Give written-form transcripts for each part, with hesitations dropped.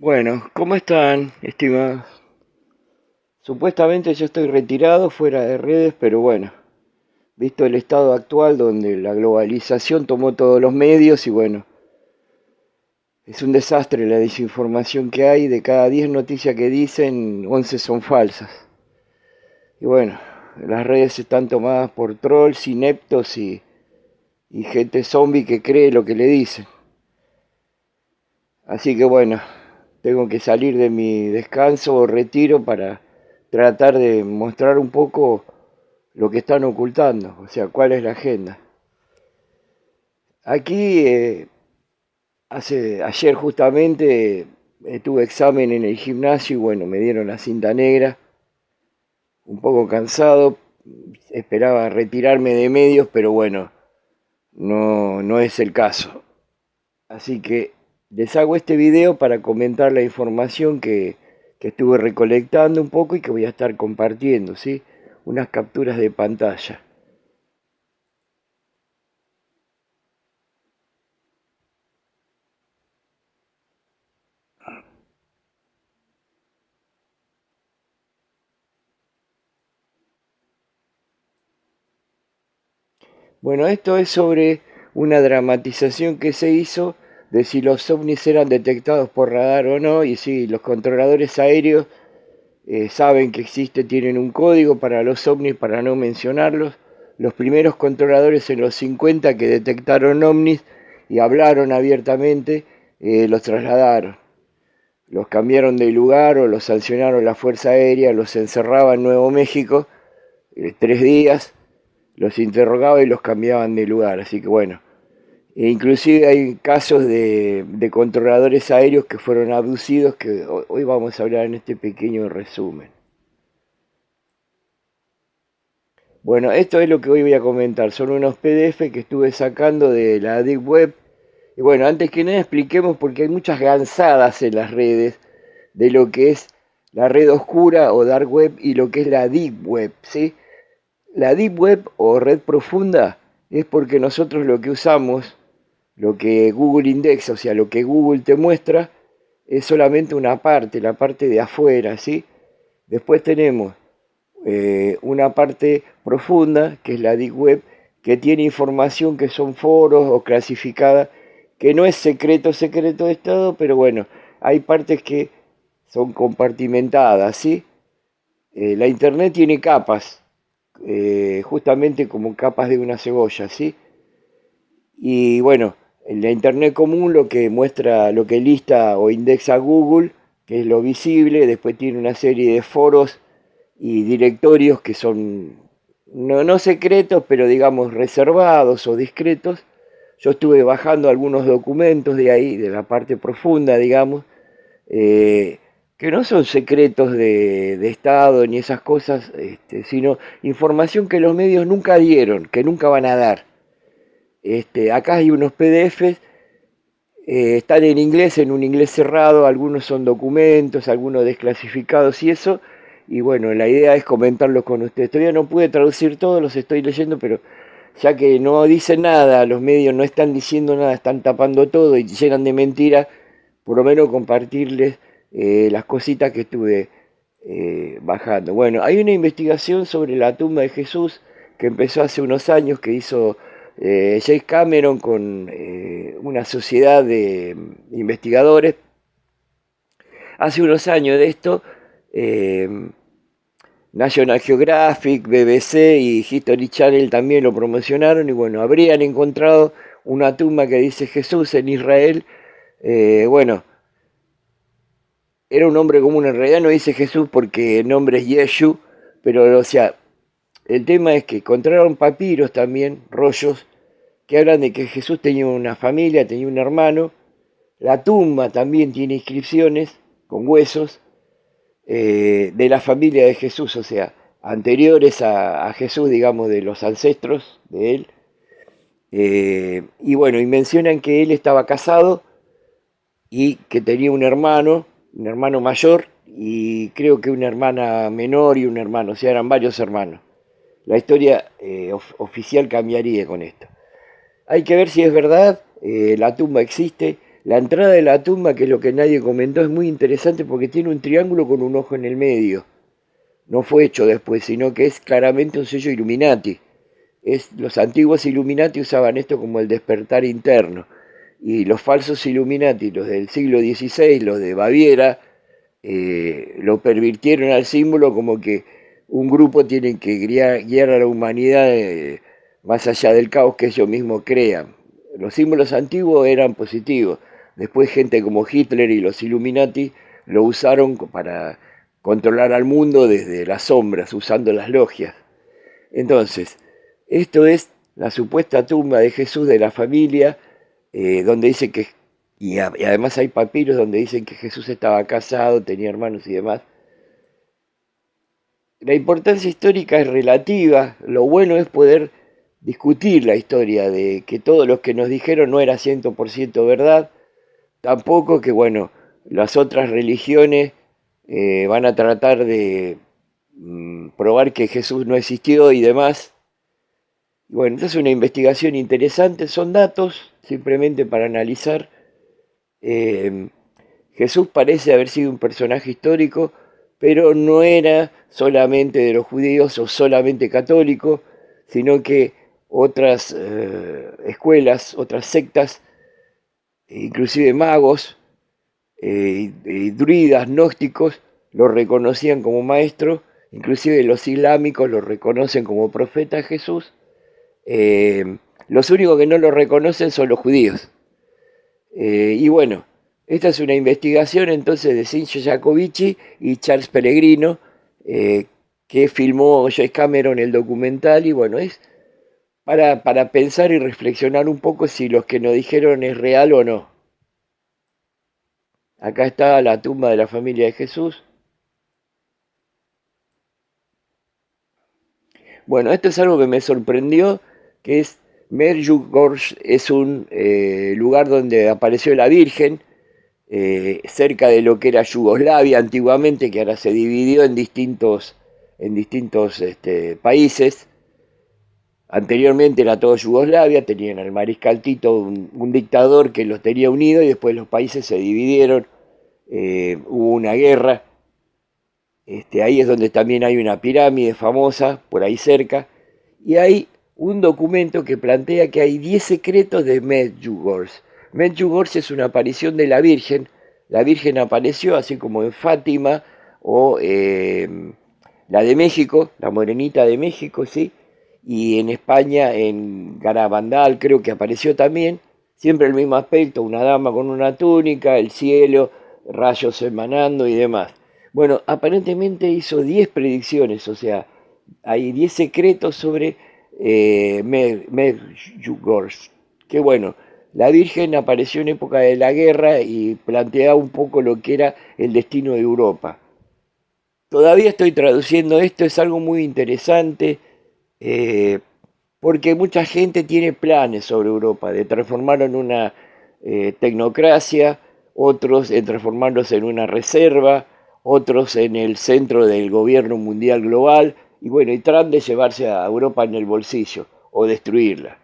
Bueno, ¿cómo están, estimados? Supuestamente yo estoy retirado fuera de redes, pero bueno, visto el estado actual donde la globalización tomó todos los medios y bueno, es un desastre la desinformación que hay. De cada 10 noticias que dicen, 11 son falsas. Y bueno, las redes están tomadas por trolls, ineptos y gente zombie que cree lo que le dicen. Así que bueno, tengo que salir de mi descanso o retiro para tratar de mostrar un poco lo que están ocultando, o sea, cuál es la agenda. Aquí, ayer justamente tuve examen en el gimnasio y bueno, me dieron la cinta negra, un poco cansado, esperaba retirarme de medios, pero bueno, no es el caso. Así que les hago este video para comentar la información que estuve recolectando un poco y que voy a estar compartiendo, ¿sí? Unas capturas de pantalla. Bueno, esto es sobre una dramatización que se hizo de si los ovnis eran detectados por radar o no, y si los controladores aéreos saben que existe, tienen un código para los ovnis, para no mencionarlos. Los primeros controladores en los 50 que detectaron ovnis y hablaron abiertamente, los trasladaron. Los cambiaron de lugar o los sancionaron la Fuerza Aérea, los encerraba en Nuevo México 3 días, los interrogaba y los cambiaban de lugar. Así que bueno, inclusive hay casos de controladores aéreos que fueron abducidos que hoy vamos a hablar en este pequeño resumen. Bueno, esto es lo que hoy voy a comentar. Son unos PDF que estuve sacando de la Deep Web. Y bueno, antes que nada expliquemos porque hay muchas gansadas en las redes de lo que es la red oscura o dark web y lo que es la deep web, ¿sí? La deep web o red profunda es porque nosotros lo que usamos, lo que Google indexa, o sea, lo que Google te muestra, es solamente una parte, la parte de afuera, ¿sí? Después tenemos una parte profunda, que es la Deep Web, que tiene información que son foros o clasificada, que no es secreto de Estado, pero bueno, hay partes que son compartimentadas, ¿sí? La Internet tiene capas, justamente como capas de una cebolla, ¿sí? Y bueno, en la Internet común lo que muestra, lo que lista o indexa Google, que es lo visible, después tiene una serie de foros y directorios que son no secretos, pero digamos reservados o discretos. Yo estuve bajando algunos documentos de ahí, de la parte profunda, digamos, eh, que no son secretos de Estado ni esas cosas, sino información que los medios nunca dieron, que nunca van a dar. Acá hay unos PDFs, están en inglés, en un inglés cerrado, algunos son documentos, algunos desclasificados y eso. Y bueno, la idea es comentarlos con ustedes. Todavía no pude traducir todos, los estoy leyendo, pero ya que no dicen nada, los medios no están diciendo nada, están tapando todo y llenan de mentiras, por lo menos compartirles las cositas que estuve bajando. Bueno, hay una investigación sobre la tumba de Jesús que empezó hace unos años, que hizo James Cameron con una sociedad de investigadores. Hace unos años de esto, eh, National Geographic, BBC y History Channel también lo promocionaron y bueno, habrían encontrado una tumba que dice Jesús en Israel. Bueno, era un nombre común, en realidad no dice Jesús porque el nombre es Yeshu, pero o sea, el tema es que encontraron papiros también, rollos, que hablan de que Jesús tenía una familia, tenía un hermano. La tumba también tiene inscripciones con huesos de la familia de Jesús, o sea, anteriores a Jesús, digamos, de los ancestros de él. Y bueno, y mencionan que él estaba casado y que tenía un hermano mayor y creo que una hermana menor y un hermano, o sea, eran varios hermanos. La historia oficial cambiaría con esto. Hay que ver si es verdad, la tumba existe. La entrada de la tumba, que es lo que nadie comentó, es muy interesante porque tiene un triángulo con un ojo en el medio. No fue hecho después, sino que es claramente un sello Illuminati. Los antiguos Illuminati usaban esto como el despertar interno. Y los falsos Illuminati, los del siglo XVI, los de Baviera, lo pervirtieron al símbolo como que un grupo tiene que guiar a la humanidad más allá del caos que ellos mismos crean. Los símbolos antiguos eran positivos. Después gente como Hitler y los Illuminati lo usaron para controlar al mundo desde las sombras, usando las logias. Entonces, esto es la supuesta tumba de Jesús de la familia, donde dice que, y además hay papiros donde dicen que Jesús estaba casado, tenía hermanos y demás. La importancia histórica es relativa, lo bueno es poder discutir la historia, de que todos los que nos dijeron no era 100% verdad, tampoco que, bueno, las otras religiones van a tratar de probar que Jesús no existió y demás. Bueno, esta es una investigación interesante, son datos simplemente para analizar. Eh, Jesús parece haber sido un personaje histórico, pero no era solamente de los judíos o solamente católico, sino que otras escuelas, otras sectas, inclusive magos, druidas, gnósticos, lo reconocían como maestro, inclusive los islámicos lo reconocen como profeta Jesús. Los únicos que no lo reconocen son los judíos. Y bueno, esta es una investigación entonces de Cinzio Jacobici y Charles Pellegrino, que filmó James Cameron el documental, y bueno, es para pensar y reflexionar un poco si lo que nos dijeron es real o no. Acá está la tumba de la familia de Jesús. Bueno, esto es algo que me sorprendió, que es Medjugorje, es un lugar donde apareció la Virgen, cerca de lo que era Yugoslavia antiguamente, que ahora se dividió en distintos países. Anteriormente era todo Yugoslavia, tenían al mariscal Tito, un dictador que los tenía unidos, y después los países se dividieron, hubo una guerra. Ahí es donde también hay una pirámide famosa, por ahí cerca, y hay un documento que plantea que hay 10 secretos de Medjugorje. Medjugorje es una aparición de la Virgen apareció así como en Fátima, o la de México, la morenita de México, ¿sí? Y en España, en Garabandal creo que apareció también, siempre el mismo aspecto, una dama con una túnica, el cielo, rayos emanando y demás. Bueno, aparentemente hizo 10 predicciones, o sea, hay 10 secretos sobre Medjugorje. Que bueno, la Virgen apareció en época de la guerra y planteaba un poco lo que era el destino de Europa. Todavía estoy traduciendo esto, es algo muy interesante, eh, porque mucha gente tiene planes sobre Europa, de transformarlo en una tecnocracia, otros en transformarlos en una reserva, otros en el centro del gobierno mundial global, y bueno, y tratan de llevarse a Europa en el bolsillo o destruirla.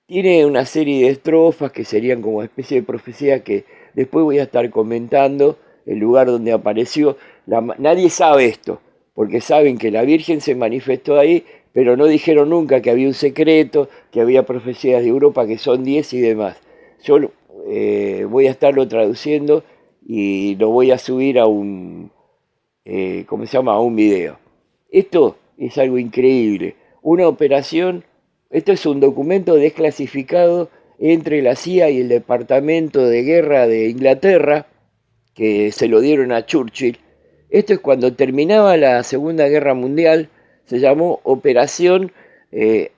Tiene una serie de estrofas que serían como especie de profecía que después voy a estar comentando el lugar donde apareció. Nadie sabe esto, porque saben que la Virgen se manifestó ahí, pero no dijeron nunca que había un secreto, que había profecías de Europa, que son 10 y demás. Yo voy a estarlo traduciendo y lo voy a subir a un, ¿cómo se llama? A un video. Esto es algo increíble. Una operación, esto es un documento desclasificado entre la CIA y el Departamento de Guerra de Inglaterra, que se lo dieron a Churchill. Esto es cuando terminaba la Segunda Guerra Mundial, se llamó Operación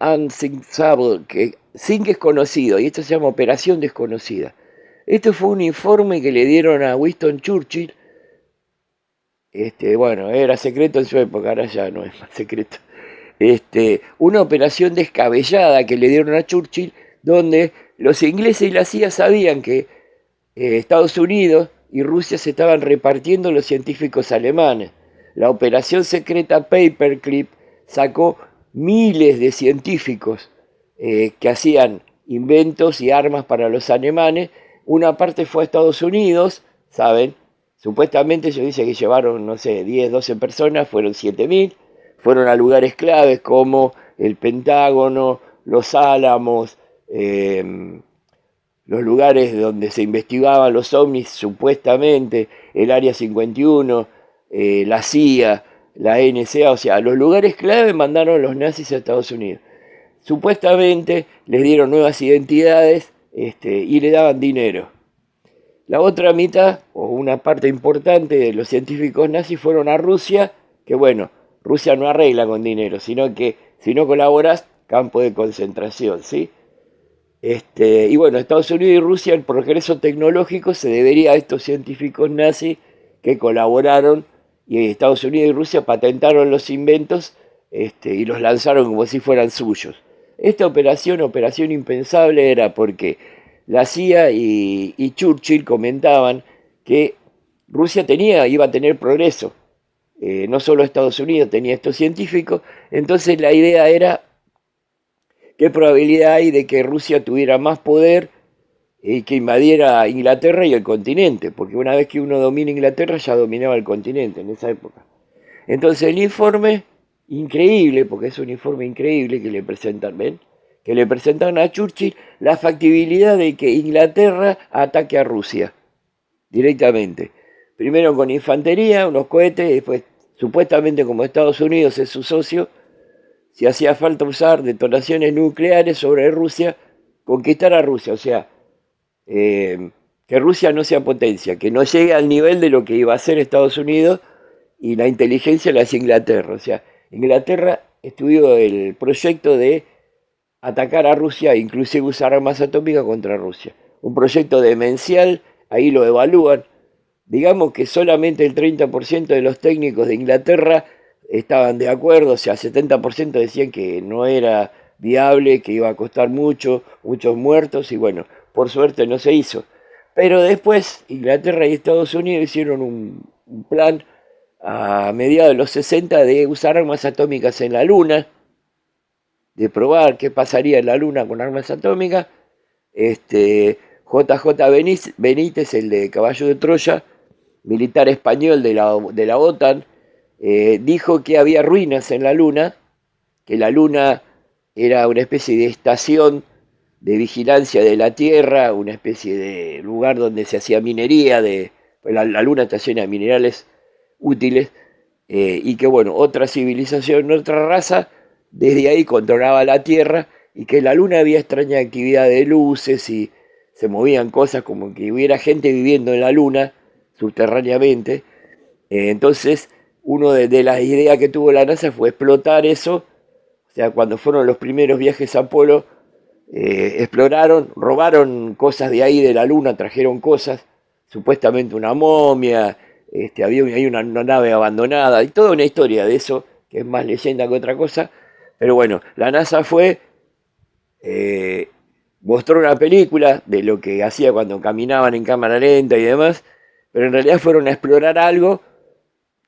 Unsinkable, que Sink es conocido, y esto se llama Operación Desconocida. Esto fue un informe que le dieron a Winston Churchill. Bueno, era secreto en su época, ahora ya no es más secreto. Una operación descabellada que le dieron a Churchill, donde los ingleses y la CIA sabían que Estados Unidos y Rusia se estaban repartiendo los científicos alemanes. La operación secreta Paperclip sacó miles de científicos que hacían inventos y armas para los alemanes. Una parte fue a Estados Unidos, ¿saben? Supuestamente se dice que llevaron, no sé, 10, 12 personas, fueron 7.000, fueron a lugares claves como el Pentágono, los Álamos, los lugares donde se investigaban los ovnis, supuestamente, el Área 51, la CIA, la NSA, o sea, los lugares clave mandaron los nazis a Estados Unidos. Supuestamente les dieron nuevas identidades y le daban dinero. La otra mitad, o una parte importante de los científicos nazis fueron a Rusia, que bueno, Rusia no arregla con dinero, sino que si no colaboras, campo de concentración, ¿sí? Y bueno, Estados Unidos y Rusia, el progreso tecnológico se debería a estos científicos nazis que colaboraron y Estados Unidos y Rusia patentaron los inventos y los lanzaron como si fueran suyos. Esta operación, operación impensable, era porque la CIA y Churchill comentaban que Rusia iba a tener progreso. No solo Estados Unidos tenía estos científicos, entonces la idea era qué probabilidad hay de que Rusia tuviera más poder y que invadiera Inglaterra y el continente, porque una vez que uno domina Inglaterra ya dominaba el continente en esa época. Entonces el informe, increíble, porque es un informe increíble que le presentan, ¿ven? Que le presentaron a Churchill la factibilidad de que Inglaterra ataque a Rusia directamente. Primero con infantería, unos cohetes, y después, supuestamente como Estados Unidos es su socio, si hacía falta usar detonaciones nucleares sobre Rusia, conquistar a Rusia, o sea, que Rusia no sea potencia, que no llegue al nivel de lo que iba a ser Estados Unidos y la inteligencia la hace Inglaterra. O sea, Inglaterra estudió el proyecto de atacar a Rusia e inclusive usar armas atómicas contra Rusia. Un proyecto demencial, ahí lo evalúan. Digamos que solamente el 30% de los técnicos de Inglaterra estaban de acuerdo, o sea, 70% decían que no era viable, que iba a costar mucho, muchos muertos, y bueno, por suerte no se hizo. Pero después Inglaterra y Estados Unidos hicieron un plan a mediados de los 60 de usar armas atómicas en la Luna, de probar qué pasaría en la Luna con armas atómicas. JJ Benítez, el de Caballo de Troya, militar español de la OTAN, dijo que había ruinas en la Luna, que la Luna era una especie de estación de vigilancia de la Tierra, una especie de lugar donde se hacía minería, pues la Luna está llena de minerales útiles, y que bueno, otra civilización, otra raza, desde ahí controlaba la Tierra, y que en la Luna había extraña actividad de luces y se movían cosas como que hubiera gente viviendo en la Luna subterráneamente. Entonces, una de las ideas que tuvo la NASA fue explotar eso. O sea, cuando fueron los primeros viajes a Apolo, exploraron, robaron cosas de ahí de la Luna, trajeron cosas, supuestamente una momia, hay una nave abandonada, y toda una historia de eso, que es más leyenda que otra cosa. Pero bueno, la NASA fue, eh, mostró una película de lo que hacía cuando caminaban en cámara lenta y demás, pero en realidad fueron a explorar algo,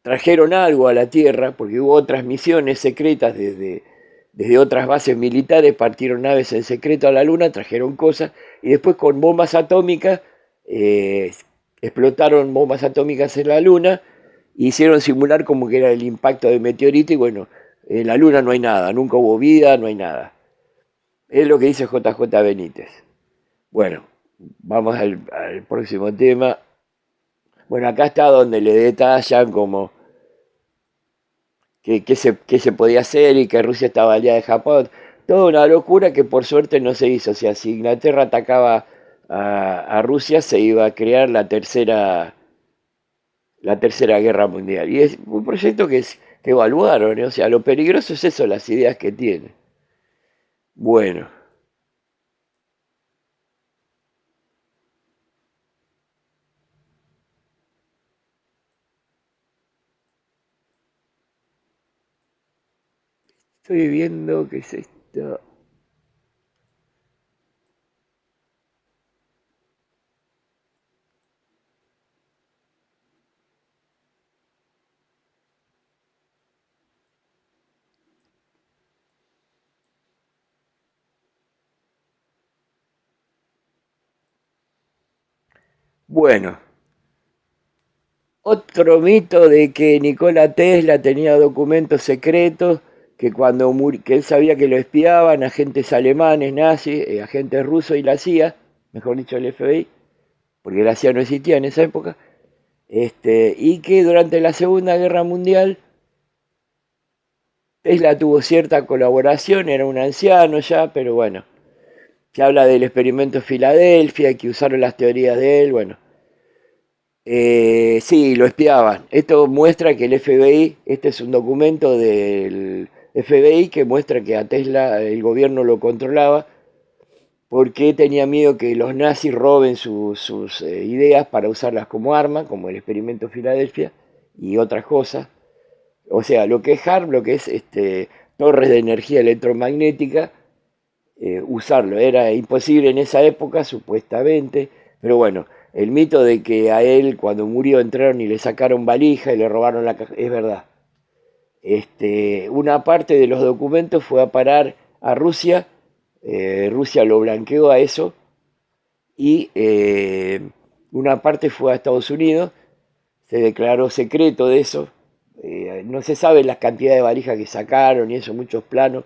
trajeron algo a la Tierra, porque hubo otras misiones secretas desde otras bases militares, partieron naves en secreto a la Luna, trajeron cosas, y después con bombas atómicas, eh, explotaron bombas atómicas en la Luna, e hicieron simular como que era el impacto de meteorito, y bueno, en la Luna no hay nada, nunca hubo vida, no hay nada. Es lo que dice JJ Benítez. Bueno, vamos al próximo tema. Bueno, acá está donde le detallan como qué se podía hacer y que Rusia estaba aliada de Japón. Toda una locura que por suerte no se hizo. O sea, si Inglaterra atacaba a Rusia, se iba a crear la tercera guerra mundial. Y es un proyecto que evaluaron, ¿eh? O sea, lo peligroso es eso, las ideas que tiene. Bueno, estoy viendo qué es esto. Bueno, otro mito de que Nikola Tesla tenía documentos secretos, que que él sabía que lo espiaban agentes alemanes, nazis, agentes rusos y la CIA, mejor dicho el FBI, porque la CIA no existía en esa época, y que durante la Segunda Guerra Mundial Tesla tuvo cierta colaboración, era un anciano ya, pero bueno, se habla del experimento Filadelfia, que usaron las teorías de él, bueno. Sí, lo espiaban. Esto muestra que el FBI, este es un documento del FBI que muestra que a Tesla el gobierno lo controlaba porque tenía miedo que los nazis roben sus ideas para usarlas como arma, como el experimento Filadelfia y otras cosas. O sea, lo que es HARP, lo que es torres de energía electromagnética, usarlo. Era imposible en esa época, supuestamente, pero bueno, el mito de que a él cuando murió entraron y le sacaron valija y le robaron la caja, es verdad. Una parte de los documentos fue a parar a Rusia, Rusia lo blanqueó a eso, y una parte fue a Estados Unidos, se declaró secreto de eso, no se sabe las cantidades de valija que sacaron y eso, muchos planos,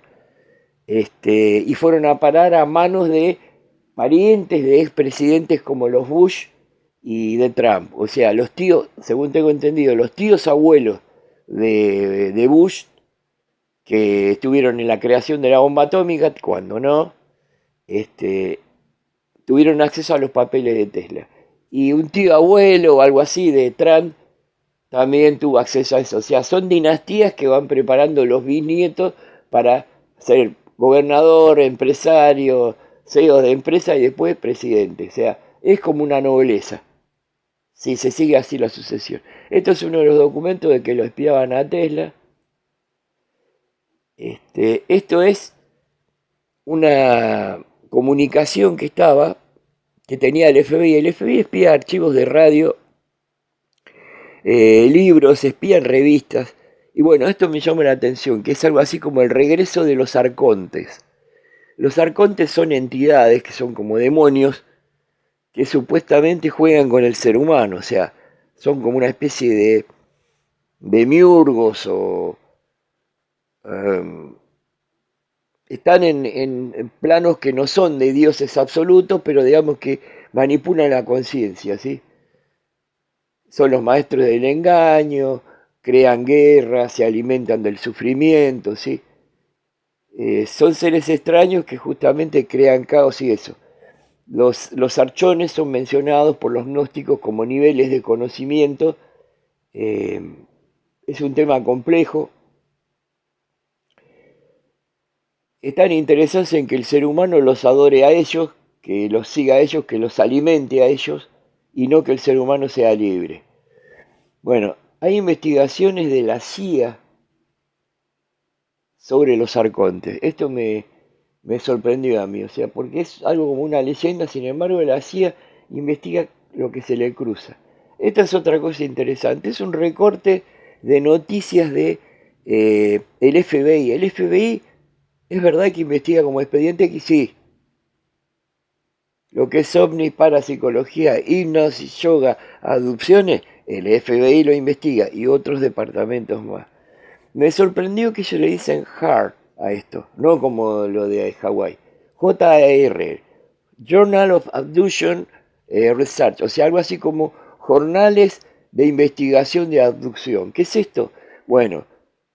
y fueron a parar a manos de parientes de expresidentes como los Bush y de Trump. O sea, los tíos, según tengo entendido, los tíos abuelos de Bush, que estuvieron en la creación de la bomba atómica, cuando no, tuvieron acceso a los papeles de Tesla. Y un tío abuelo o algo así de Trump también tuvo acceso a eso. O sea, son dinastías que van preparando los bisnietos para ser gobernador, empresario, CEO de empresa y después presidente. O sea, es como una nobleza, si se sigue así la sucesión. Esto es uno de los documentos de que lo espiaban a Tesla. Esto es una comunicación que tenía el FBI. El FBI espía archivos de radio, libros, espían revistas. Y bueno, esto me llama la atención, que es algo así como el regreso de los arcontes. Los arcontes son entidades que son como demonios que supuestamente juegan con el ser humano, o sea, son como una especie de demiurgos o um, están en planos que no son de dioses absolutos, pero digamos que manipulan la conciencia, ¿sí? Son los maestros del engaño, crean guerras, se alimentan del sufrimiento, ¿sí? Son seres extraños que justamente crean caos y eso. Los archones son mencionados por los gnósticos como niveles de conocimiento. Es un tema complejo. Están interesados en que el ser humano los adore a ellos, que los siga a ellos, que los alimente a ellos, y no que el ser humano sea libre. Bueno, hay investigaciones de la CIA sobre los arcontes. Esto me sorprendió a mí, o sea, porque es algo como una leyenda, sin embargo la CIA investiga lo que se le cruza. Esta es otra cosa interesante, es un recorte de noticias de el FBI. El FBI es verdad que investiga como expediente X, sí. Lo que es ovni, parapsicología, hipnosis, yoga, adopciones, el FBI lo investiga y otros departamentos más. Me sorprendió que ellos le dicen HARP a esto, no como lo de Hawái. JAR, Journal of Abduction Research, o sea, algo así como jornales de investigación de abducción. ¿Qué es esto? Bueno,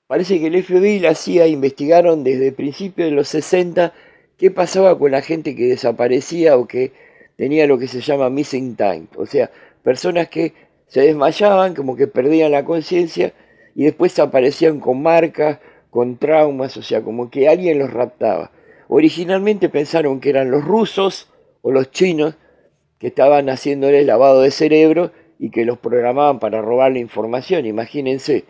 parece que el FBI y la CIA investigaron desde principios de los 60 qué pasaba con la gente que desaparecía o que tenía lo que se llama missing time, o sea, personas que se desmayaban, como que perdían la conciencia y después aparecían con marcas, con traumas, o sea, como que alguien los raptaba. Originalmente pensaron que eran los rusos o los chinos que estaban haciéndoles lavado de cerebro y que los programaban para robar la información. Imagínense,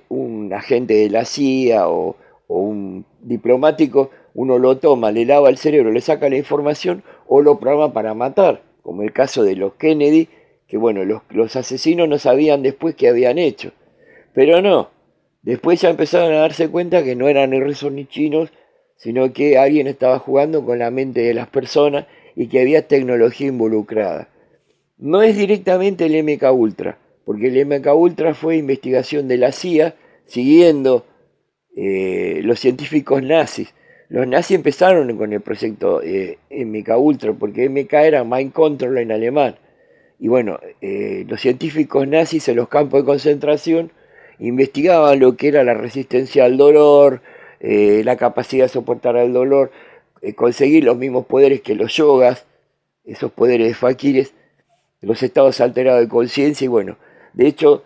un agente de la CIA o un diplomático, uno lo toma, le lava el cerebro, le saca la información o lo programa para matar, como el caso de los Kennedy, que bueno, los asesinos no sabían después qué habían hecho. Pero no, después ya empezaron a darse cuenta que no eran ni rusos ni chinos, sino que alguien estaba jugando con la mente de las personas y que había tecnología involucrada. No es directamente el MK Ultra, porque el MK Ultra fue investigación de la CIA siguiendo los científicos nazis. Los nazis empezaron con el proyecto MK Ultra, porque MK era Mind Control en alemán. Y bueno, los científicos nazis en los campos de concentración investigaban lo que era la resistencia al dolor, la capacidad de soportar el dolor, conseguir los mismos poderes que los yogas, esos poderes de fakires, los estados alterados de conciencia. Y bueno, de hecho,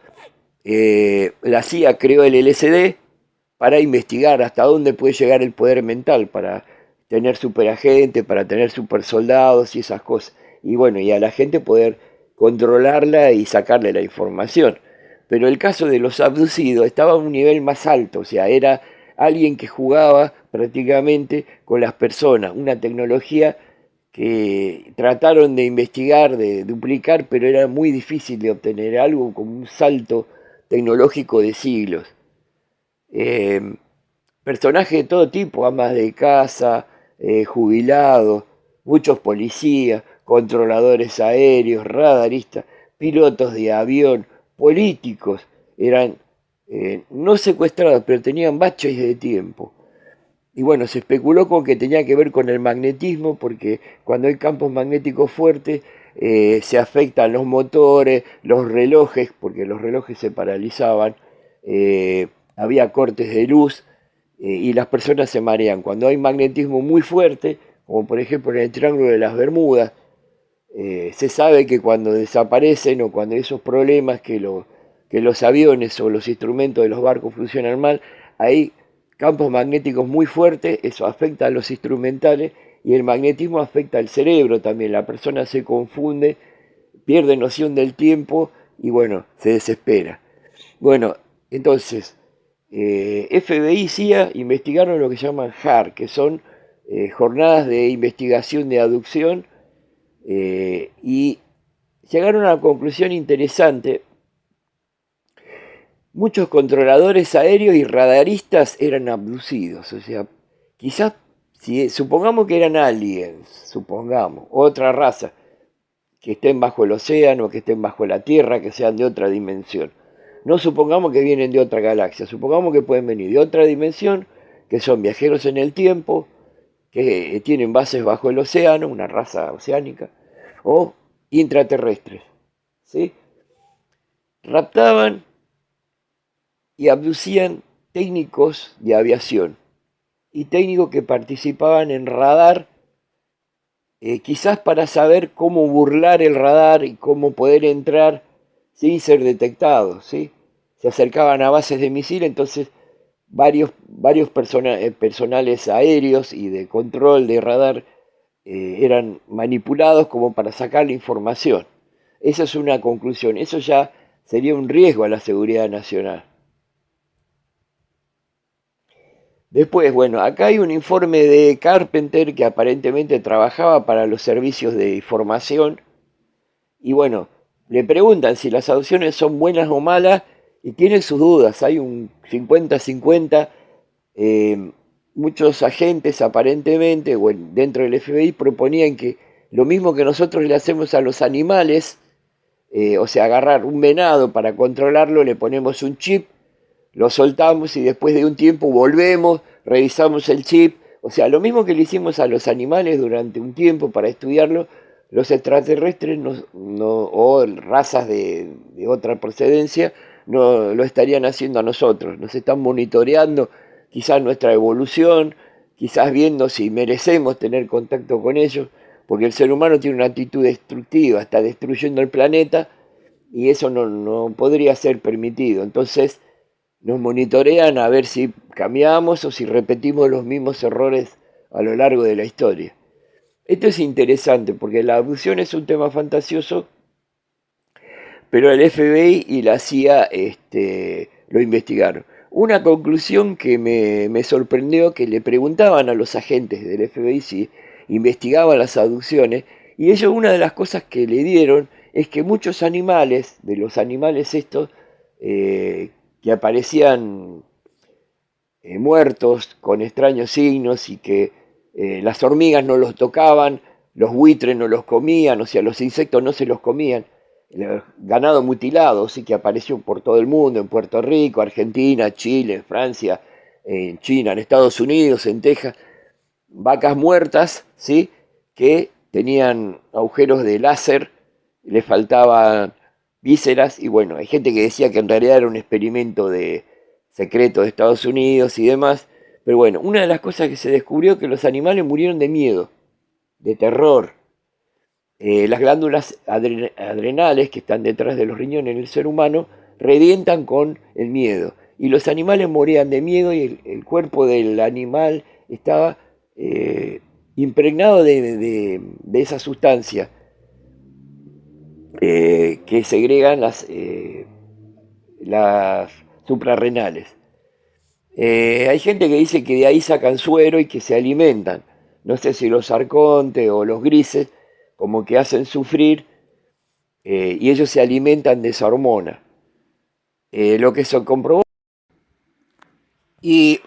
la CIA creó el LSD para investigar hasta dónde puede llegar el poder mental, para tener superagentes, para tener supersoldados y esas cosas. Y bueno, y a la gente poder controlarla y sacarle la información. Pero el caso de los abducidos estaba a un nivel más alto, o sea, era alguien que jugaba prácticamente con las personas, una tecnología que trataron de investigar, de duplicar, pero era muy difícil de obtener, algo como un salto tecnológico de siglos. Eh, Personajes de todo tipo, amas de casa, jubilados, muchos policías, controladores aéreos, radaristas, pilotos de avión, políticos, eran no secuestrados, pero tenían baches de tiempo. Y bueno, se especuló con que tenía que ver con el magnetismo, porque cuando hay campos magnéticos fuertes, se afectan los motores, los relojes, porque los relojes se paralizaban, había cortes de luz, y las personas se marean. Cuando hay magnetismo muy fuerte, como por ejemplo en el Triángulo de las Bermudas, se sabe que cuando desaparecen o cuando hay esos problemas que los aviones o los instrumentos de los barcos funcionan mal, hay campos magnéticos muy fuertes, eso afecta a los instrumentales y el magnetismo afecta al cerebro también. La persona se confunde, pierde noción del tiempo y bueno, se desespera. Bueno, entonces, FBI y CIA investigaron lo que llaman JAR, que son jornadas de investigación de aducción, y llegaron a una conclusión interesante. Muchos controladores aéreos y radaristas eran abducidos, o sea, quizás, si supongamos que eran aliens, supongamos, otra raza, que estén bajo el océano, que estén bajo la Tierra, que sean de otra dimensión. No supongamos que vienen de otra galaxia, supongamos que pueden venir de otra dimensión, que son viajeros en el tiempo, que tienen bases bajo el océano, una raza oceánica, o intraterrestres, ¿sí? Raptaban y abducían técnicos de aviación y técnicos que participaban en radar, quizás para saber cómo burlar el radar y cómo poder entrar sin ser detectados, ¿sí? Se acercaban a bases de misil, entonces varios personales aéreos y de control de radar eran manipulados como para sacar la información. Esa es una conclusión, eso ya sería un riesgo a la seguridad nacional. Después, bueno, acá hay un informe de Carpenter que aparentemente trabajaba para los servicios de información y bueno, le preguntan si las adopciones son buenas o malas y tiene sus dudas, hay un 50-50. eh, Muchos agentes aparentemente, bueno, dentro del FBI proponían que lo mismo que nosotros le hacemos a los animales, o sea, agarrar un venado para controlarlo, le ponemos un chip, lo soltamos y después de un tiempo volvemos, revisamos el chip. O sea, lo mismo que le hicimos a los animales durante un tiempo para estudiarlo, los extraterrestres o razas de otra procedencia no lo estarían haciendo a nosotros. Nos están monitoreando quizás nuestra evolución, quizás viendo si merecemos tener contacto con ellos, porque el ser humano tiene una actitud destructiva, está destruyendo el planeta y eso no podría ser permitido. Entonces, nos monitorean a ver si cambiamos o si repetimos los mismos errores a lo largo de la historia. Esto es interesante porque la abducción es un tema fantasioso, pero el FBI y la CIA lo investigaron. Una conclusión que me sorprendió, que le preguntaban a los agentes del FBI si investigaban las abducciones, y ellos, una de las cosas que le dieron es que muchos animales, de los animales estos, que aparecían muertos con extraños signos y que las hormigas no los tocaban los buitres no los comían, o sea, los insectos no se los comían. El ganado mutilado, sí, que apareció por todo el mundo, en Puerto Rico, Argentina, Chile, Francia, en China, en Estados Unidos, en Texas, vacas muertas, ¿sí? Que tenían agujeros de láser, les faltaban vísceras, y bueno, hay gente que decía que en realidad era un experimento de secreto de Estados Unidos y demás, pero bueno, una de las cosas que se descubrió es que los animales murieron de miedo, de terror. Las glándulas adrenales que están detrás de los riñones en el ser humano revientan con el miedo. Y los animales morían de miedo y el cuerpo del animal estaba impregnado de esa sustancia que segregan las suprarrenales. Hay gente que dice que de ahí sacan suero y que se alimentan. No sé si los arcontes o los grises, como que hacen sufrir, y ellos se alimentan de esa hormona. Lo que se comprobó, y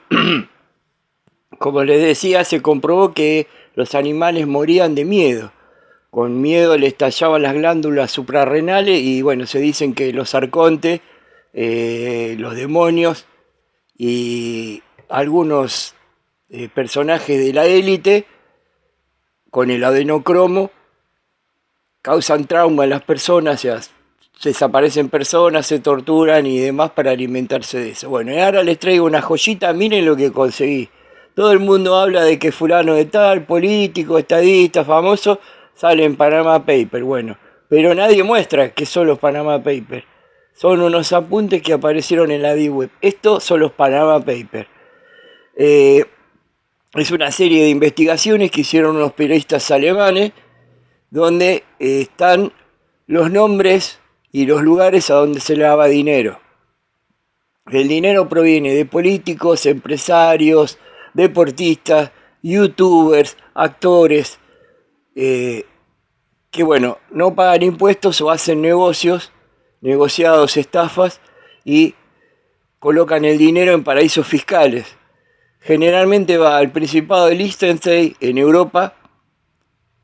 como les decía, se comprobó que los animales morían de miedo. Con miedo les estallaban las glándulas suprarrenales y bueno, se dicen que los arcontes, los demonios y algunos personajes de la élite con el adenocromo causan trauma en las personas, o sea, se desaparecen personas, se torturan y demás para alimentarse de eso. Bueno, y ahora les traigo una joyita, miren lo que conseguí. Todo el mundo habla de que fulano de tal, político, estadista, famoso, sale en Panama Papers, bueno, pero nadie muestra qué son los Panama Papers. Son unos apuntes que aparecieron en la Deep Web. Estos son los Panama Papers. Es una serie de investigaciones que hicieron unos periodistas alemanes donde están los nombres y los lugares a donde se lava dinero. El dinero proviene de políticos, empresarios, deportistas, youtubers, actores, que bueno, no pagan impuestos o hacen negociados, estafas y colocan el dinero en paraísos fiscales. Generalmente va al Principado de Liechtenstein en Europa,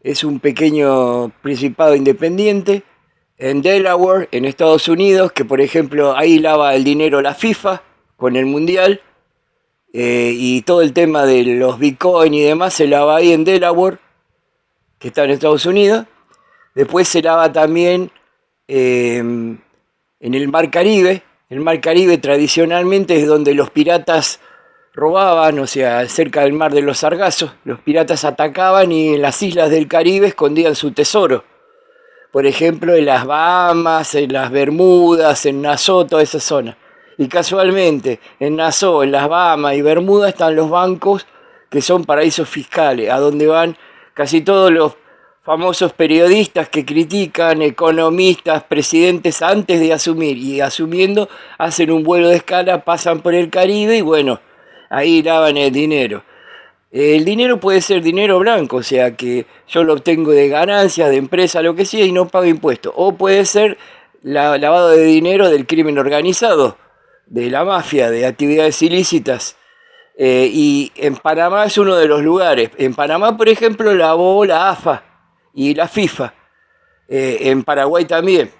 es un pequeño principado independiente, en Delaware, en Estados Unidos, que por ejemplo ahí lava el dinero la FIFA con el Mundial, y todo el tema de los Bitcoin y demás se lava ahí en Delaware, que está en Estados Unidos. Después se lava también en el Mar Caribe. El Mar Caribe tradicionalmente es donde los piratas robaban, o sea, cerca del Mar de los Sargazos. Los piratas atacaban y en las islas del Caribe escondían su tesoro. Por ejemplo, en las Bahamas, en las Bermudas, en Nassau, toda esa zona. Y casualmente, en Nassau, en las Bahamas y Bermudas están los bancos que son paraísos fiscales, a donde van casi todos los famosos periodistas que critican, economistas, presidentes antes de asumir, y asumiendo hacen un vuelo de escala, pasan por el Caribe y bueno, ahí lavan el dinero. El dinero puede ser dinero blanco, o sea que yo lo obtengo de ganancias, de empresa, lo que sea, y no pago impuestos. O puede ser lavado de dinero del crimen organizado, de la mafia, de actividades ilícitas. Y en Panamá es uno de los lugares. En Panamá, por ejemplo, lavó la AFA y la FIFA. En Paraguay también.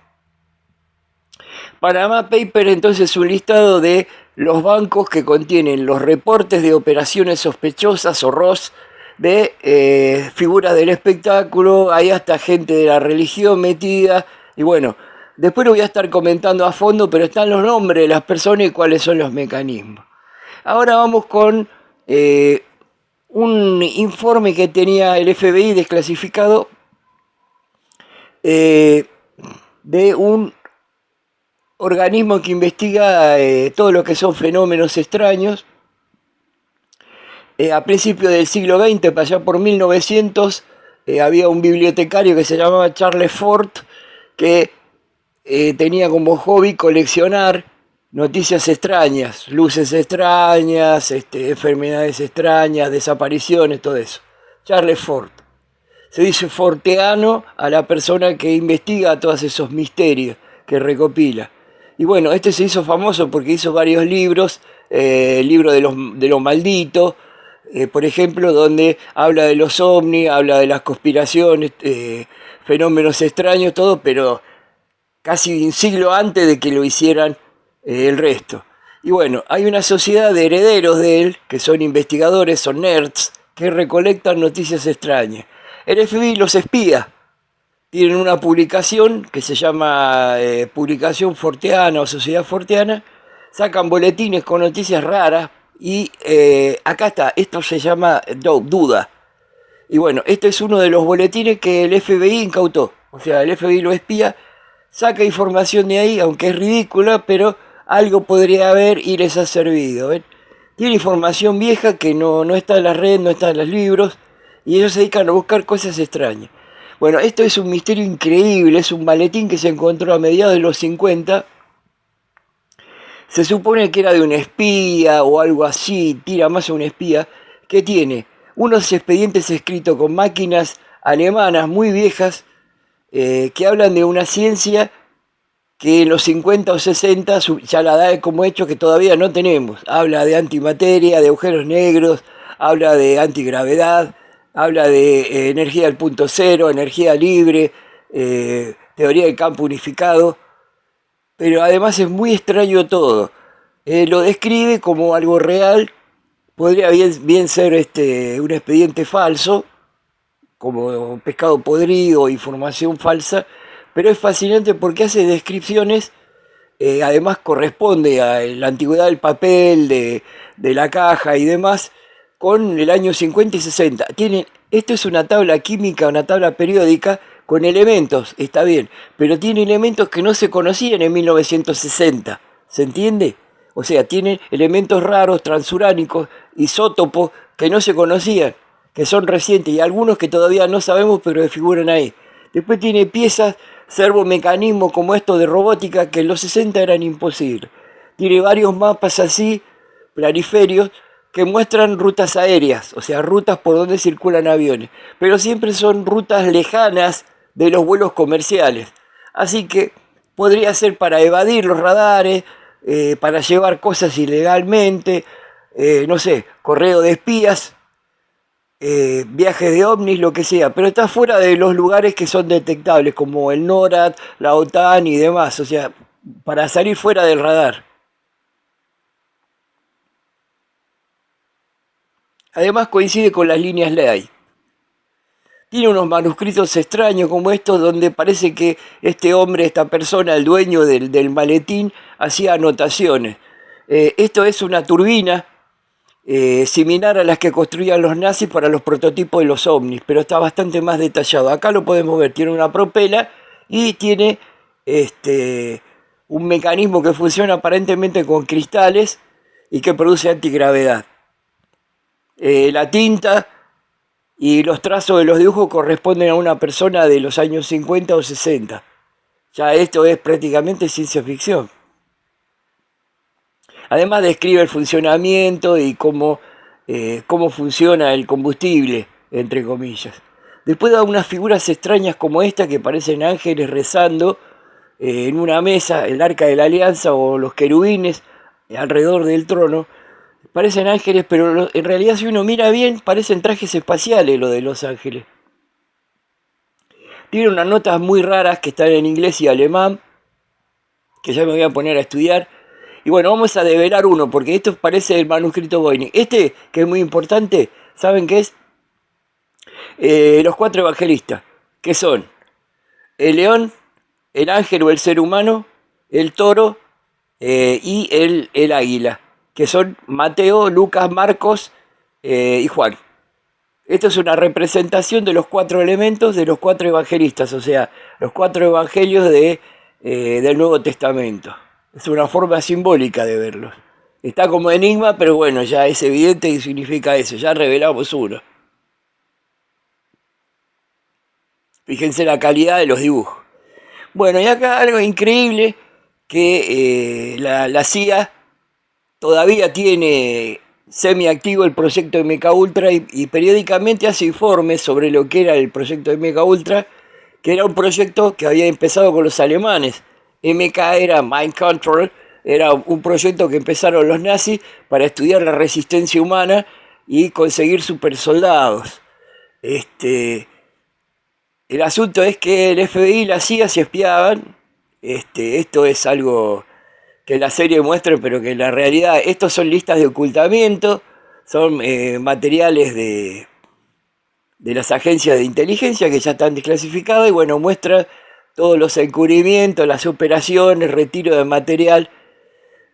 Panama Papers entonces es un listado de los bancos que contienen los reportes de operaciones sospechosas o ROS de figuras del espectáculo, hay hasta gente de la religión metida, y bueno, después lo voy a estar comentando a fondo, pero están los nombres de las personas y cuáles son los mecanismos. Ahora vamos con un informe que tenía el FBI desclasificado de un organismo que investiga todo lo que son fenómenos extraños. A principios del siglo XX, para allá por 1900, había un bibliotecario que se llamaba Charles Fort, que tenía como hobby coleccionar noticias extrañas, luces extrañas, enfermedades extrañas, desapariciones, todo eso. Charles Fort. Se dice forteano a la persona que investiga todos esos misterios, que recopila. Y bueno, se hizo famoso porque hizo varios libros, el libro de los malditos, por ejemplo, donde habla de los ovnis, habla de las conspiraciones, fenómenos extraños, todo, pero casi un siglo antes de que lo hicieran el resto. Y bueno, hay una sociedad de herederos de él, que son investigadores, son nerds, que recolectan noticias extrañas. El FBI los espía. Tienen una publicación que se llama Publicación Forteana o Sociedad Forteana, sacan boletines con noticias raras y acá está, esto se llama Duda. Y bueno, este es uno de los boletines que el FBI incautó. O sea, el FBI lo espía, saca información de ahí, aunque es ridícula, pero algo podría haber y les ha servido. ¿Ven? Tiene información vieja que no está en la red, no está en los libros, y ellos se dedican a buscar cosas extrañas. Bueno, esto es un misterio increíble, es un maletín que se encontró a mediados de los 50. Se supone que era de un espía o algo así, tira más a un espía, que tiene unos expedientes escritos con máquinas alemanas muy viejas que hablan de una ciencia que en los 50 o 60 ya la da como hecho que todavía no tenemos. Habla de antimateria, de agujeros negros, habla de antigravedad, habla de energía al punto cero, energía libre, teoría del campo unificado, pero además es muy extraño todo. Lo describe como algo real, podría bien ser un expediente falso, como pescado podrido, información falsa, pero es fascinante porque hace descripciones, además corresponde a la antigüedad del papel, de la caja y demás, con el año 50 y 60. Esto es una tabla química, una tabla periódica con elementos, está bien, pero tiene elementos que no se conocían en 1960, ¿se entiende? O sea, tiene elementos raros, transuránicos, isótopos que no se conocían, que son recientes, y algunos que todavía no sabemos, pero que figuran ahí. Después tiene piezas, servomecanismos como estos de robótica, que en los 60 eran imposibles. Tiene varios mapas así, planiferios, que muestran rutas aéreas, o sea, rutas por donde circulan aviones, pero siempre son rutas lejanas de los vuelos comerciales. Así que podría ser para evadir los radares, para llevar cosas ilegalmente, no sé, correo de espías, viajes de ovnis, lo que sea, pero está fuera de los lugares que son detectables, como el NORAD, la OTAN y demás, o sea, para salir fuera del radar. Además coincide con las líneas Ley. Tiene unos manuscritos extraños como estos donde parece que este hombre, esta persona, el dueño del maletín, hacía anotaciones. Esto es una turbina similar a las que construían los nazis para los prototipos de los ovnis, pero está bastante más detallado. Acá lo podemos ver, tiene una propela y tiene un mecanismo que funciona aparentemente con cristales y que produce antigravedad. La tinta y los trazos de los dibujos corresponden a una persona de los años 50 o 60. Ya esto es prácticamente ciencia ficción. Además describe el funcionamiento y cómo funciona el combustible, entre comillas. Después da unas figuras extrañas como esta que parecen ángeles rezando en una mesa, el arca de la alianza o los querubines alrededor del trono. Parecen ángeles, pero en realidad si uno mira bien, parecen trajes espaciales lo de los ángeles. Tiene unas notas muy raras que están en inglés y alemán, que ya me voy a poner a estudiar. Y bueno, vamos a develar uno, porque esto parece el manuscrito Voynich. Este, que es muy importante, ¿saben qué es? Los 4 evangelistas, que son el león, el ángel o el ser humano, el toro y el águila, que son Mateo, Lucas, Marcos y Juan. Esto es una representación de los 4 elementos de los 4 evangelistas, o sea, los 4 evangelios del Nuevo Testamento. Es una forma simbólica de verlos. Está como enigma, pero bueno, ya es evidente y significa eso, ya revelamos uno. Fíjense la calidad de los dibujos. Bueno, y acá algo increíble, que la CIA todavía tiene semiactivo el proyecto MKUltra y periódicamente hace informes sobre lo que era el proyecto MKUltra, que era un proyecto que había empezado con los alemanes. MK era Mind Control, era un proyecto que empezaron los nazis para estudiar la resistencia humana y conseguir supersoldados. El asunto es que el FBI y la CIA se espiaban. Esto es algo que la serie muestra, pero que en la realidad estos son listas de ocultamiento, son materiales de las agencias de inteligencia que ya están desclasificadas y bueno, muestra todos los encubrimientos, las operaciones, retiro de material,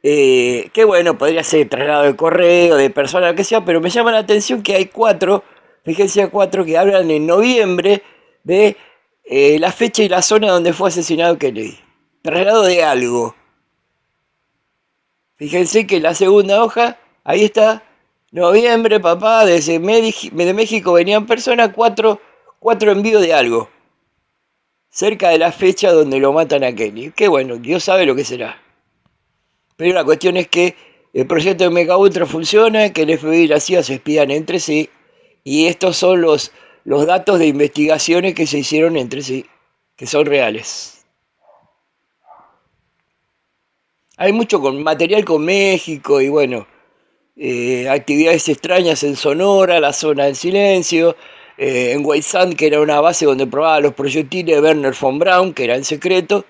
que bueno, podría ser traslado de correo, de persona, lo que sea, pero me llama la atención que hay cuatro, fíjense, cuatro que hablan en noviembre de la fecha y la zona donde fue asesinado Kennedy. Traslado de algo. Fíjense que la segunda hoja, ahí está, noviembre, papá, desde de México venían personas, cuatro envíos de algo. Cerca de la fecha donde lo matan a Kennedy. Que bueno, Dios sabe lo que será. Pero la cuestión es que el proyecto de Mega Ultra funciona, que el FBI y la CIA se espían entre sí, y estos son los datos de investigaciones que se hicieron entre sí, que son reales. Hay mucho material con México y bueno, actividades extrañas en Sonora, la zona del silencio, en White Sand, que era una base donde probaba los proyectiles de Werner von Braun, que era en secreto,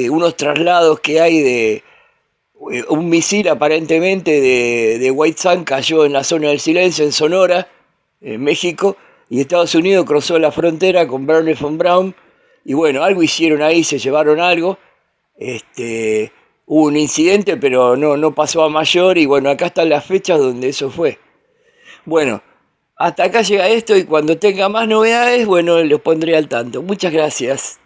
unos traslados que hay de un misil aparentemente de White Sand cayó en la zona del silencio en Sonora, en México, y Estados Unidos cruzó la frontera con Werner von Braun, y bueno, algo hicieron ahí, se llevaron algo, hubo un incidente, pero no pasó a mayor, y bueno, acá están las fechas donde eso fue. Bueno, hasta acá llega esto, y cuando tenga más novedades, bueno, los pondré al tanto. Muchas gracias.